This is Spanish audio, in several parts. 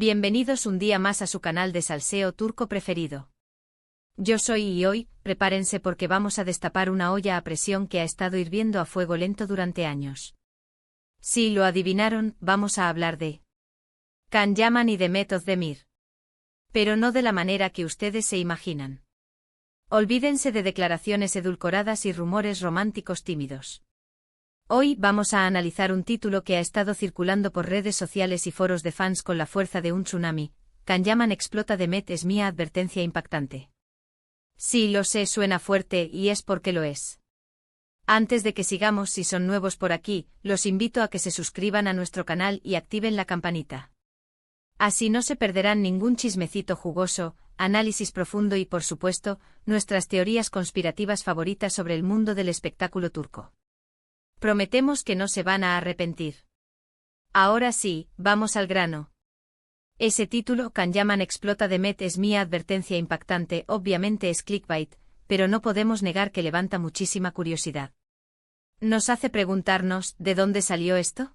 Bienvenidos un día más a su canal de salseo turco preferido. Yo soy y hoy, prepárense porque vamos a destapar una olla a presión que ha estado hirviendo a fuego lento durante años. Si lo adivinaron, vamos a hablar de Can Yaman y Demet Özdemir. Pero no de la manera que ustedes se imaginan. Olvídense de declaraciones edulcoradas y rumores románticos tímidos. Hoy vamos a analizar un título que ha estado circulando por redes sociales y foros de fans con la fuerza de un tsunami. Can Yaman explota Demet es mi advertencia impactante. Sí, lo sé, suena fuerte y es porque lo es. Antes de que sigamos, si son nuevos por aquí, los invito a que se suscriban a nuestro canal y activen la campanita. Así no se perderán ningún chismecito jugoso, análisis profundo y, por supuesto, nuestras teorías conspirativas favoritas sobre el mundo del espectáculo turco. Prometemos que no se van a arrepentir. Ahora sí, vamos al grano. Ese título, Can Yaman explota Demet es mi advertencia impactante, obviamente es clickbait, pero no podemos negar que levanta muchísima curiosidad. Nos hace preguntarnos, ¿de dónde salió esto?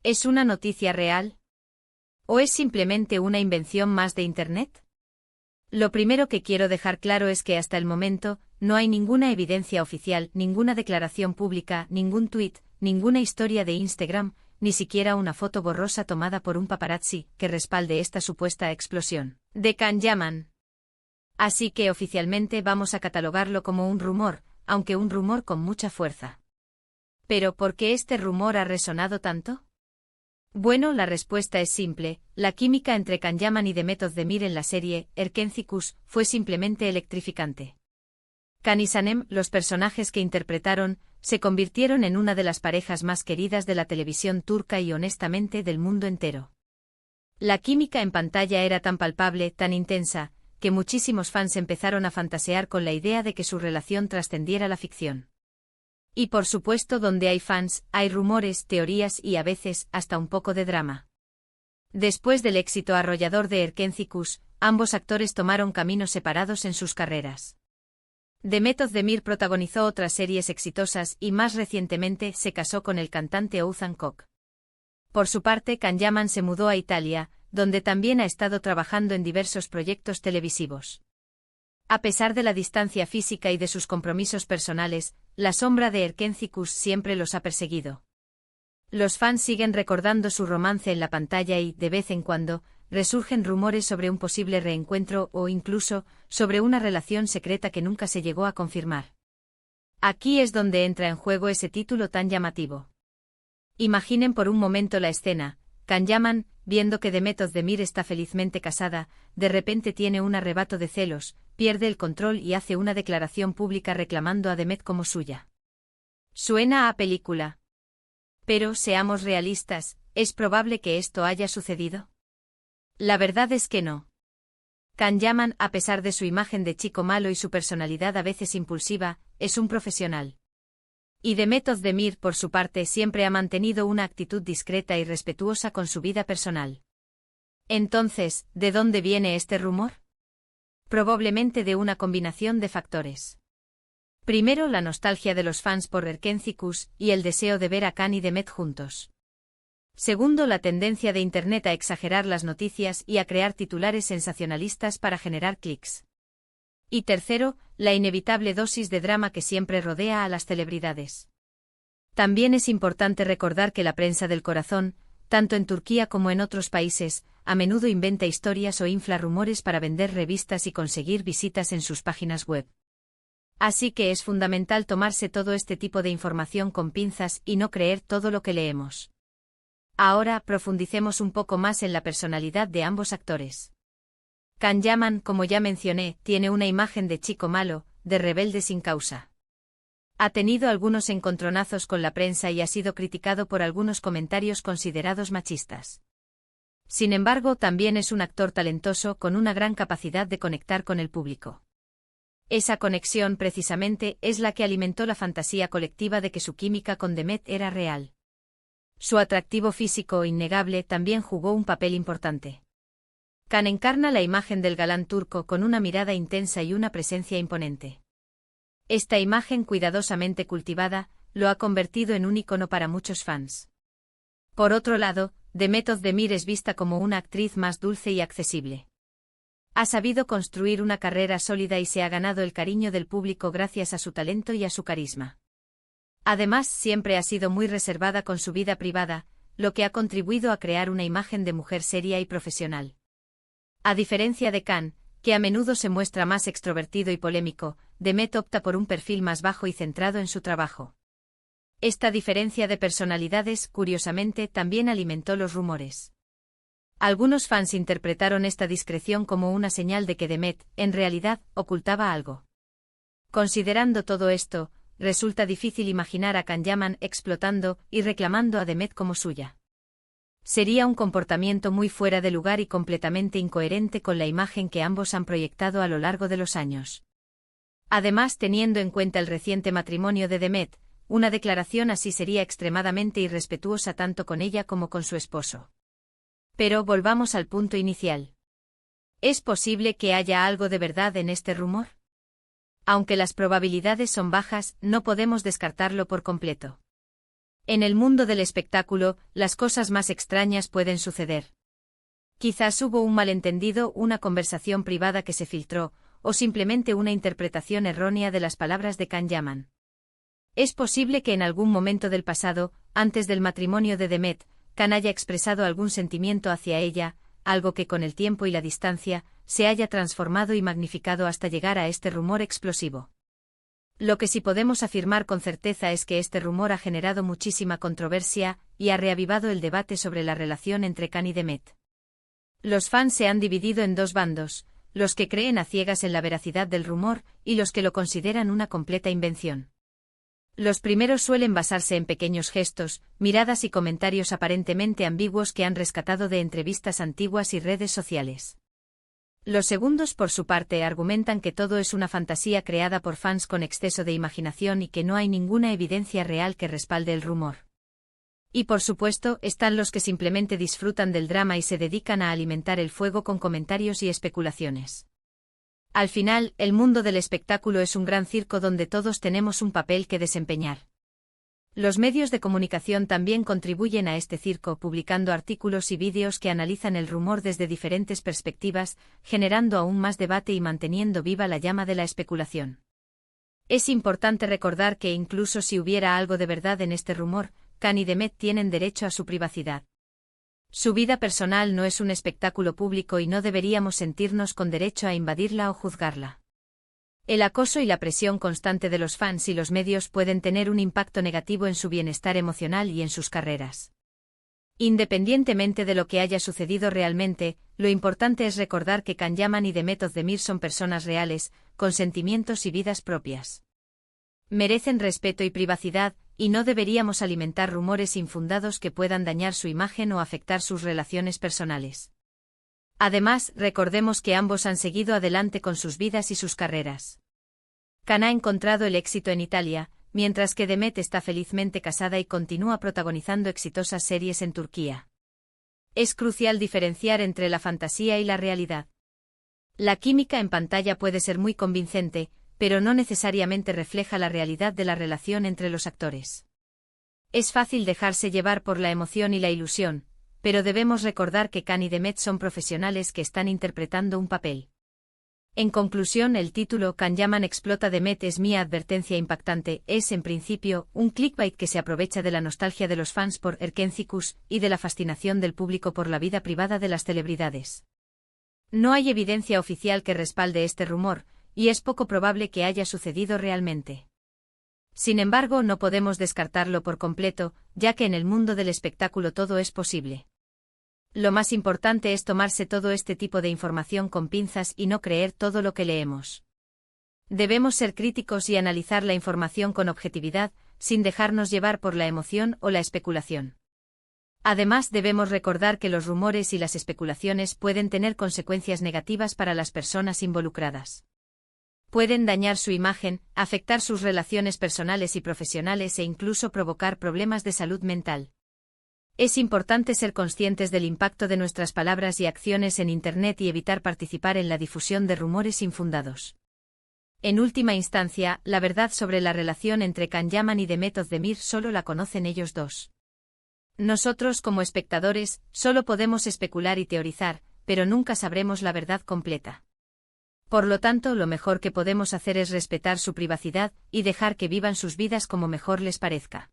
¿Es una noticia real? ¿O es simplemente una invención más de Internet? Lo primero que quiero dejar claro es que hasta el momento, no hay ninguna evidencia oficial, ninguna declaración pública, ningún tuit, ninguna historia de Instagram, ni siquiera una foto borrosa tomada por un paparazzi, que respalde esta supuesta explosión de Can Yaman. Así que oficialmente vamos a catalogarlo como un rumor, aunque un rumor con mucha fuerza. ¿Pero por qué este rumor ha resonado tanto? Bueno, la respuesta es simple: la química entre Can Yaman y Demet Özdemir en la serie Erkenci Kuş fue simplemente electrificante. Can y Sanem, los personajes que interpretaron, se convirtieron en una de las parejas más queridas de la televisión turca y honestamente del mundo entero. La química en pantalla era tan palpable, tan intensa, que muchísimos fans empezaron a fantasear con la idea de que su relación trascendiera la ficción. Y por supuesto, donde hay fans, hay rumores, teorías y a veces, hasta un poco de drama. Después del éxito arrollador de Erkenci Kuş, ambos actores tomaron caminos separados en sus carreras. Demet Özdemir protagonizó otras series exitosas y más recientemente se casó con el cantante Oğuzhan Koç. Por su parte, Can Yaman se mudó a Italia, donde también ha estado trabajando en diversos proyectos televisivos. A pesar de la distancia física y de sus compromisos personales, la sombra de Erkenci Kuş siempre los ha perseguido. Los fans siguen recordando su romance en la pantalla y, de vez en cuando, resurgen rumores sobre un posible reencuentro o incluso sobre una relación secreta que nunca se llegó a confirmar. Aquí es donde entra en juego ese título tan llamativo. Imaginen por un momento la escena: Can Yaman, viendo que Demet Özdemir está felizmente casada, de repente tiene un arrebato de celos, pierde el control y hace una declaración pública reclamando a Demet como suya. Suena a película. Pero, seamos realistas, ¿es probable que esto haya sucedido? La verdad es que no. Can Yaman, a pesar de su imagen de chico malo y su personalidad a veces impulsiva, es un profesional. Y Demet Özdemir, por su parte, siempre ha mantenido una actitud discreta y respetuosa con su vida personal. Entonces, ¿de dónde viene este rumor? Probablemente de una combinación de factores. Primero, la nostalgia de los fans por Erkenci Kuş y el deseo de ver a Can y Demet juntos. Segundo, la tendencia de Internet a exagerar las noticias y a crear titulares sensacionalistas para generar clics. Y tercero, la inevitable dosis de drama que siempre rodea a las celebridades. También es importante recordar que la prensa del corazón, tanto en Turquía como en otros países, a menudo inventa historias o infla rumores para vender revistas y conseguir visitas en sus páginas web. Así que es fundamental tomarse todo este tipo de información con pinzas y no creer todo lo que leemos. Ahora profundicemos un poco más en la personalidad de ambos actores. Can Yaman, como ya mencioné, tiene una imagen de chico malo, de rebelde sin causa. Ha tenido algunos encontronazos con la prensa y ha sido criticado por algunos comentarios considerados machistas. Sin embargo, también es un actor talentoso con una gran capacidad de conectar con el público. Esa conexión, precisamente, es la que alimentó la fantasía colectiva de que su química con Demet era real. Su atractivo físico innegable también jugó un papel importante. Can encarna la imagen del galán turco con una mirada intensa y una presencia imponente. Esta imagen cuidadosamente cultivada lo ha convertido en un ícono para muchos fans. Por otro lado, Demet Özdemir es vista como una actriz más dulce y accesible. Ha sabido construir una carrera sólida y se ha ganado el cariño del público gracias a su talento y a su carisma. Además, siempre ha sido muy reservada con su vida privada, lo que ha contribuido a crear una imagen de mujer seria y profesional. A diferencia de Can, que a menudo se muestra más extrovertido y polémico, Demet opta por un perfil más bajo y centrado en su trabajo. Esta diferencia de personalidades, curiosamente, también alimentó los rumores. Algunos fans interpretaron esta discreción como una señal de que Demet, en realidad, ocultaba algo. Considerando todo esto, resulta difícil imaginar a Can Yaman explotando y reclamando a Demet como suya. Sería un comportamiento muy fuera de lugar y completamente incoherente con la imagen que ambos han proyectado a lo largo de los años. Además, teniendo en cuenta el reciente matrimonio de Demet, una declaración así sería extremadamente irrespetuosa tanto con ella como con su esposo. Pero volvamos al punto inicial. ¿Es posible que haya algo de verdad en este rumor? Aunque las probabilidades son bajas, no podemos descartarlo por completo. En el mundo del espectáculo, las cosas más extrañas pueden suceder. Quizás hubo un malentendido, una conversación privada que se filtró, o simplemente una interpretación errónea de las palabras de Can Yaman. Es posible que en algún momento del pasado, antes del matrimonio de Demet, Can haya expresado algún sentimiento hacia ella, algo que con el tiempo y la distancia, se haya transformado y magnificado hasta llegar a este rumor explosivo. Lo que sí podemos afirmar con certeza es que este rumor ha generado muchísima controversia y ha reavivado el debate sobre la relación entre Can y Demet. Los fans se han dividido en dos bandos, los que creen a ciegas en la veracidad del rumor y los que lo consideran una completa invención. Los primeros suelen basarse en pequeños gestos, miradas y comentarios aparentemente ambiguos que han rescatado de entrevistas antiguas y redes sociales. Los segundos, por su parte, argumentan que todo es una fantasía creada por fans con exceso de imaginación y que no hay ninguna evidencia real que respalde el rumor. Y por supuesto, están los que simplemente disfrutan del drama y se dedican a alimentar el fuego con comentarios y especulaciones. Al final, el mundo del espectáculo es un gran circo donde todos tenemos un papel que desempeñar. Los medios de comunicación también contribuyen a este circo publicando artículos y vídeos que analizan el rumor desde diferentes perspectivas, generando aún más debate y manteniendo viva la llama de la especulación. Es importante recordar que incluso si hubiera algo de verdad en este rumor, Can y Demet tienen derecho a su privacidad. Su vida personal no es un espectáculo público y no deberíamos sentirnos con derecho a invadirla o juzgarla. El acoso y la presión constante de los fans y los medios pueden tener un impacto negativo en su bienestar emocional y en sus carreras. Independientemente de lo que haya sucedido realmente, lo importante es recordar que Can Yaman y Demet Özdemir son personas reales, con sentimientos y vidas propias. Merecen respeto y privacidad, y no deberíamos alimentar rumores infundados que puedan dañar su imagen o afectar sus relaciones personales. Además, recordemos que ambos han seguido adelante con sus vidas y sus carreras. Can ha encontrado el éxito en Italia, mientras que Demet está felizmente casada y continúa protagonizando exitosas series en Turquía. Es crucial diferenciar entre la fantasía y la realidad. La química en pantalla puede ser muy convincente, pero no necesariamente refleja la realidad de la relación entre los actores. Es fácil dejarse llevar por la emoción y la ilusión, pero debemos recordar que Can y Demet son profesionales que están interpretando un papel. En conclusión, el título Can Yaman explota Demet es mi advertencia impactante, es en principio un clickbait que se aprovecha de la nostalgia de los fans por Erkencikus y de la fascinación del público por la vida privada de las celebridades. No hay evidencia oficial que respalde este rumor, y es poco probable que haya sucedido realmente. Sin embargo, no podemos descartarlo por completo, ya que en el mundo del espectáculo todo es posible. Lo más importante es tomarse todo este tipo de información con pinzas y no creer todo lo que leemos. Debemos ser críticos y analizar la información con objetividad, sin dejarnos llevar por la emoción o la especulación. Además, debemos recordar que los rumores y las especulaciones pueden tener consecuencias negativas para las personas involucradas. Pueden dañar su imagen, afectar sus relaciones personales y profesionales e incluso provocar problemas de salud mental. Es importante ser conscientes del impacto de nuestras palabras y acciones en Internet y evitar participar en la difusión de rumores infundados. En última instancia, la verdad sobre la relación entre Can Yaman y Demet Özdemir solo la conocen ellos dos. Nosotros como espectadores, solo podemos especular y teorizar, pero nunca sabremos la verdad completa. Por lo tanto, lo mejor que podemos hacer es respetar su privacidad y dejar que vivan sus vidas como mejor les parezca.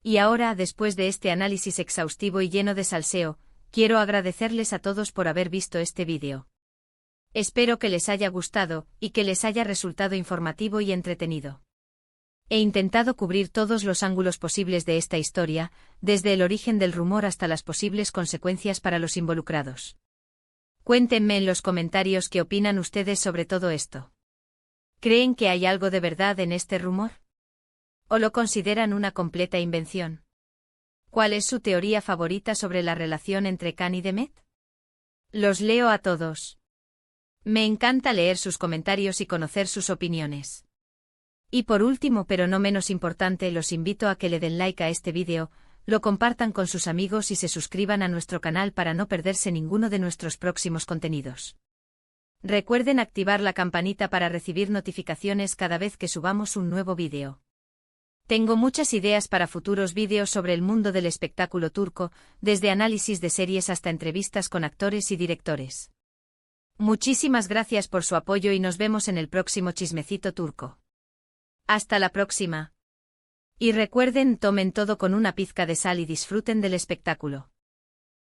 Y ahora, después de este análisis exhaustivo y lleno de salseo, quiero agradecerles a todos por haber visto este vídeo. Espero que les haya gustado y que les haya resultado informativo y entretenido. He intentado cubrir todos los ángulos posibles de esta historia, desde el origen del rumor hasta las posibles consecuencias para los involucrados. Cuéntenme en los comentarios qué opinan ustedes sobre todo esto. ¿Creen que hay algo de verdad en este rumor? ¿O lo consideran una completa invención? ¿Cuál es su teoría favorita sobre la relación entre Khan y Demet? Los leo a todos. Me encanta leer sus comentarios y conocer sus opiniones. Y por último, pero no menos importante, los invito a que le den like a este vídeo, lo compartan con sus amigos y se suscriban a nuestro canal para no perderse ninguno de nuestros próximos contenidos. Recuerden activar la campanita para recibir notificaciones cada vez que subamos un nuevo vídeo. Tengo muchas ideas para futuros vídeos sobre el mundo del espectáculo turco, desde análisis de series hasta entrevistas con actores y directores. Muchísimas gracias por su apoyo y nos vemos en el próximo chismecito turco. Hasta la próxima. Y recuerden, tomen todo con una pizca de sal y disfruten del espectáculo.